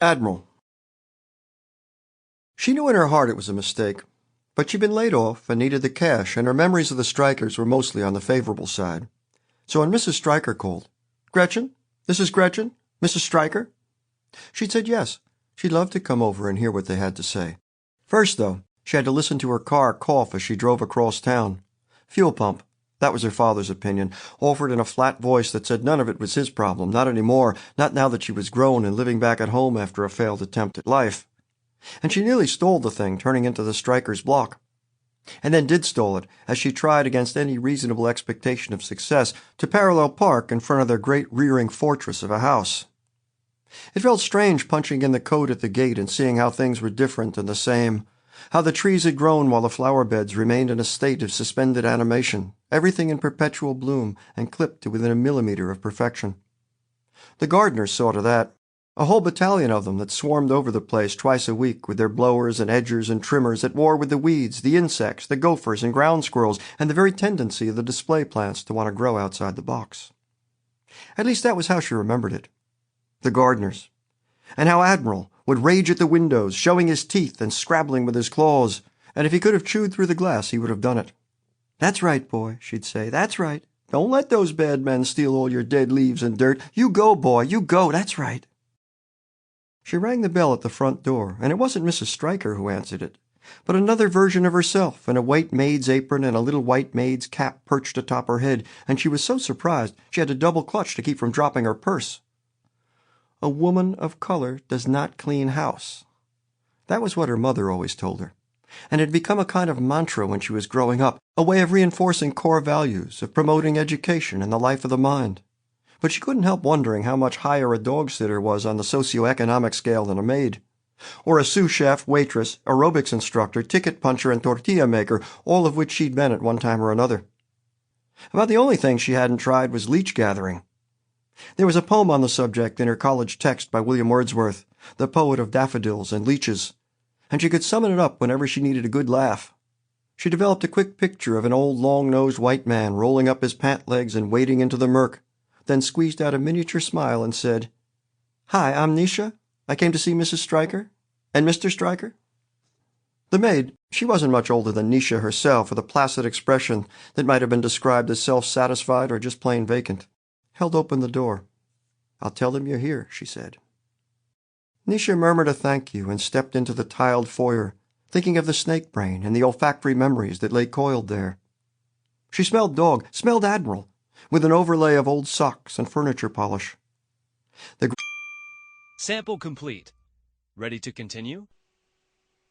Admiral. She knew in her heart it was a mistake, but she'd been laid off and needed the cash, and her memories of the strikers were mostly on the favorable side. So when Mrs. Stryker called, "Gretchen? This is Gretchen? Mrs. Stryker?" She'd said yes. She'd love to come over and hear what they had to say. First, though, she had to listen to her car cough as she drove across town. Fuel pump. That was her father's opinion, offered in a flat voice that said none of it was his problem, not anymore, not now that she was grown and living back at home after a failed attempt at life. And she nearly stole the thing, turning into the striker's block. And then did stole it, as she tried against any reasonable expectation of success to parallel park in front of their great rearing fortress of a house. It felt strange punching in the code at the gate and seeing how things were different and the same, how the trees had grown while the flower beds remained in a state of suspended animation, everything in perpetual bloom and clipped to within a millimeter of perfection. The gardeners saw to that. A whole battalion of them that swarmed over the place twice a week with their blowers and edgers and trimmers at war with the weeds, the insects, the gophers and ground squirrels, and the very tendency of the display plants to want to grow outside the box. At least that was how she remembered it. The gardeners. And how Admiral would rage at the windows, showing his teeth and scrabbling with his claws, and if he could have chewed through the glass, he would have done it. "That's right, boy," she'd say. "That's right. Don't let those bad men steal all your dead leaves and dirt. You go, boy, you go. That's right." She rang the bell at the front door, and it wasn't Mrs. Stryker who answered it, but another version of herself in a white maid's apron and a little white maid's cap perched atop her head, and she was so surprised she had to double clutch to keep from dropping her purse. A woman of color does not clean house. That was what her mother always told her, and it had become a kind of mantra when she was growing up, a way of reinforcing core values, of promoting education and the life of the mind. But she couldn't help wondering how much higher a dog-sitter was on the socio-economic scale than a maid, or a sous chef, waitress, aerobics instructor, ticket puncher, and tortilla maker, all of which she'd been at one time or another. About the only thing she hadn't tried was leech gathering. There was a poem on the subject in her college text by William Wordsworth, the poet of daffodils and leeches, and she could summon it up whenever she needed a good laugh. She developed a quick picture of an old long-nosed white man rolling up his pant legs and wading into the murk, then squeezed out a miniature smile and said, "Hi, I'm Nisha. I came to see Mrs. Stryker. And Mr. Stryker?" The maid, she wasn't much older than Nisha herself, with a placid expression that might have been described as self-satisfied or just plain vacant, held open the door. "I'll tell them you're here," she said. Nisha murmured a thank you and stepped into the tiled foyer, thinking of the snake brain and the olfactory memories that lay coiled there. She smelled dog, smelled Admiral, with an overlay of old socks and furniture polish. Sample complete. Ready to continue?